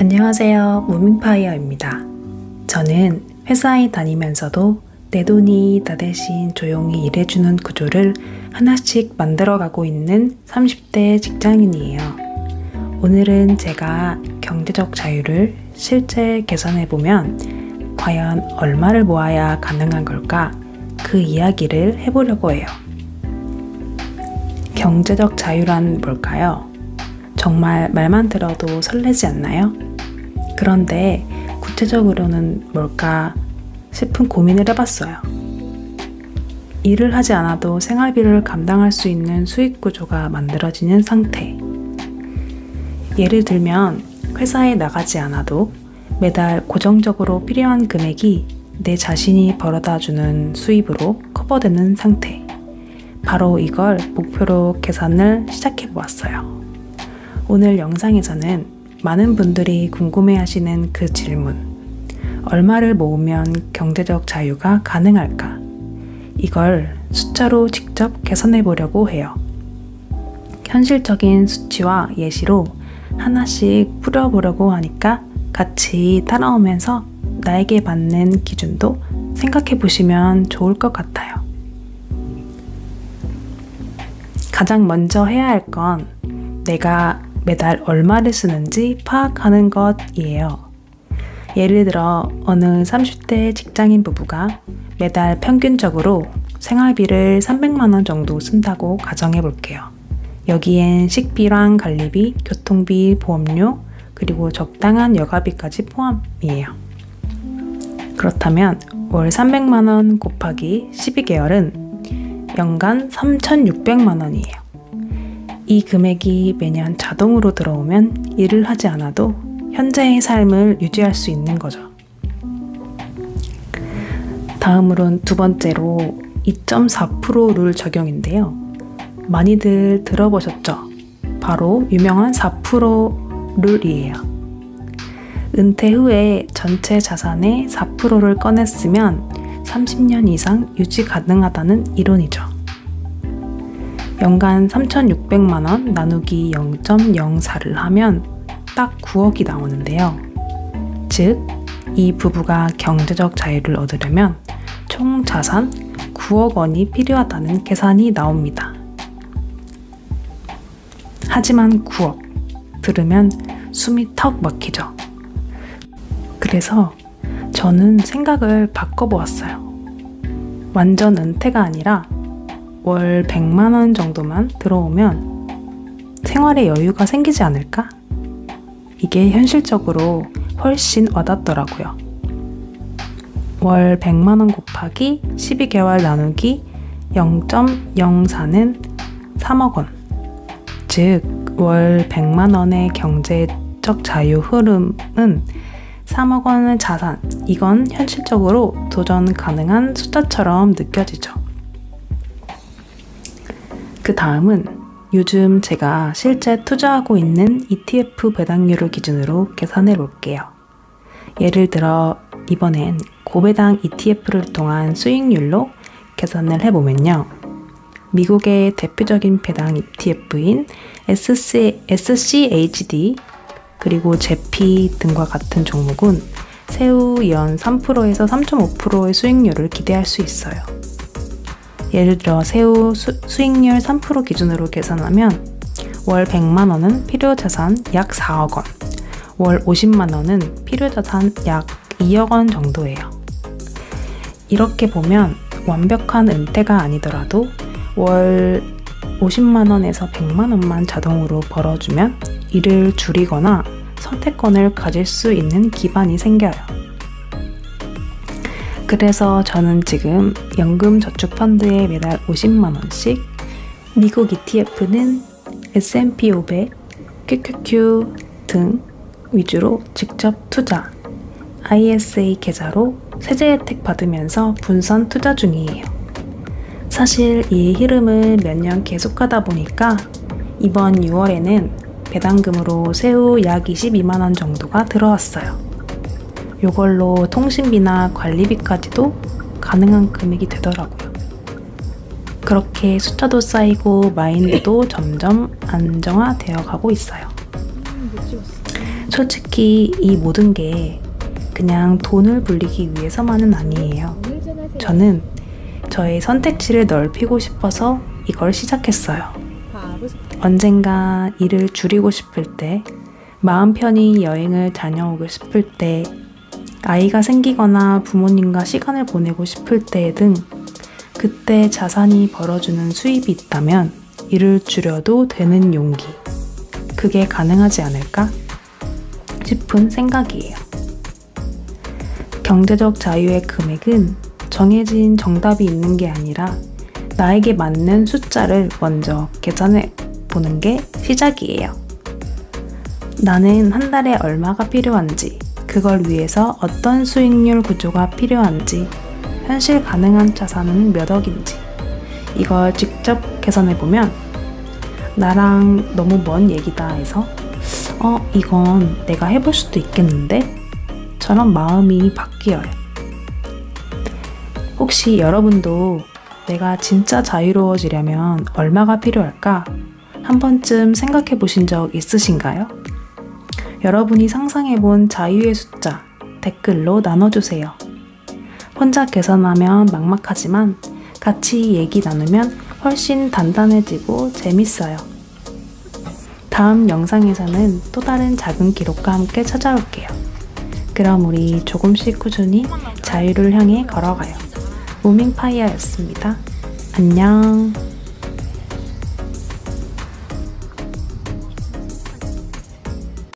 안녕하세요. 무밍파이어입니다. 저는 회사에 다니면서도 내 돈이 나 대신 조용히 일해주는 구조를 하나씩 만들어가고 있는 30대 직장인이에요. 오늘은 제가 경제적 자유를 실제 계산해보면 과연 얼마를 모아야 가능한 걸까? 그 이야기를 해보려고 해요. 경제적 자유란 뭘까요? 정말 말만 들어도 설레지 않나요? 그런데 구체적으로는 뭘까 싶은 고민을 해봤어요. 일을 하지 않아도 생활비를 감당할 수 있는 수익 구조가 만들어지는 상태. 예를 들면 회사에 나가지 않아도 매달 고정적으로 필요한 금액이 내 자신이 벌어다주는 수입으로 커버되는 상태. 바로 이걸 목표로 계산을 시작해보았어요. 오늘 영상에서는 많은 분들이 궁금해하시는 그 질문, 얼마를 모으면 경제적 자유가 가능할까? 이걸 숫자로 직접 계산해 보려고 해요. 현실적인 수치와 예시로 하나씩 풀어보려고 하니까 같이 따라오면서 나에게 맞는 기준도 생각해 보시면 좋을 것 같아요. 가장 먼저 해야 할 건 내가 매달 얼마를 쓰는지 파악하는 것이에요. 예를 들어 어느 30대 직장인 부부가 매달 평균적으로 생활비를 300만 원 정도 쓴다고 가정해 볼게요. 여기엔 식비랑 관리비, 교통비, 보험료, 그리고 적당한 여가비까지 포함이에요. 그렇다면 월 300만 원 곱하기 12개월은 연간 3,600만 원이에요. 이 금액이 매년 자동으로 들어오면 일을 하지 않아도 현재의 삶을 유지할 수 있는 거죠. 다음으로는 두 번째로 2.4% 룰 적용인데요. 많이들 들어보셨죠? 바로 유명한 4% 룰이에요. 은퇴 후에 전체 자산의 4%를 꺼냈으면 30년 이상 유지 가능하다는 이론이죠. 연간 3,600만 원 나누기 0.04를 하면 딱 9억이 나오는데요. 즉, 이 부부가 경제적 자유를 얻으려면 총 자산 9억 원이 필요하다는 계산이 나옵니다. 하지만 9억 들으면 숨이 턱 막히죠. 그래서 저는 생각을 바꿔보았어요. 완전 은퇴가 아니라 월 100만 원 정도만 들어오면 생활에 여유가 생기지 않을까? 이게 현실적으로 훨씬 와닿더라고요. 월 100만 원 곱하기 12개월 나누기 0.04는 3억 원. 즉, 월 100만 원의 경제적 자유 흐름은 3억 원의 자산. 이건 현실적으로 도전 가능한 숫자처럼 느껴지죠. 그 다음은 요즘 제가 실제 투자하고 있는 ETF 배당률을 기준으로 계산해 볼게요. 예를 들어 이번엔 고배당 ETF를 통한 수익률로 계산을 해보면요. 미국의 대표적인 배당 ETF인 SCHD 그리고 제피 등과 같은 종목은 세후 연 3%에서 3.5%의 수익률을 기대할 수 있어요. 예를 들어 세후 수익률 3% 기준으로 계산하면 월 100만 원은 필요자산 약 4억 원, 월 50만 원은 필요자산 약 2억 원 정도예요. 이렇게 보면 완벽한 은퇴가 아니더라도 월 50만 원에서 100만 원만 자동으로 벌어주면 일을 줄이거나 선택권을 가질 수 있는 기반이 생겨요. 그래서 저는 지금 연금저축펀드에 매달 50만 원씩, 미국 ETF는 S&P 500, QQQ 등 위주로 직접 투자, ISA 계좌로 세제 혜택 받으면서 분산 투자 중이에요. 사실 이 흐름을 몇 년 계속하다 보니까 이번 6월에는 배당금으로 세후 약 22만 원 정도가 들어왔어요. 요걸로 통신비나 관리비까지도 가능한 금액이 되더라고요. 그렇게 숫자도 쌓이고 마인드도 점점 안정화되어 가고 있어요. 솔직히 이 모든 게 그냥 돈을 불리기 위해서만은 아니에요. 저는 저의 선택지를 넓히고 싶어서 이걸 시작했어요. 언젠가 일을 줄이고 싶을 때, 마음 편히 여행을 다녀오고 싶을 때, 아이가 생기거나 부모님과 시간을 보내고 싶을 때 등 그때 자산이 벌어주는 수입이 있다면 일을 줄여도 되는 용기, 그게 가능하지 않을까 싶은 생각이에요. 경제적 자유의 금액은 정해진 정답이 있는 게 아니라 나에게 맞는 숫자를 먼저 계산해 보는 게 시작이에요. 나는 한 달에 얼마가 필요한지, 그걸 위해서 어떤 수익률 구조가 필요한지, 현실 가능한 자산은 몇 억인지, 이걸 직접 계산해보면 나랑 너무 먼 얘기다 해서 이건 내가 해볼 수도 있겠는데? 처럼 마음이 바뀌어요. 혹시 여러분도 내가 진짜 자유로워지려면 얼마가 필요할까? 한 번쯤 생각해 보신 적 있으신가요? 여러분이 상상해본 자유의 숫자 댓글로 나눠주세요. 혼자 계산하면 막막하지만 같이 얘기 나누면 훨씬 단단해지고 재밌어요. 다음 영상에서는 또 다른 작은 기록과 함께 찾아올게요. 그럼 우리 조금씩 꾸준히 자유를 향해 걸어가요. 무밍파이어였습니다. 안녕.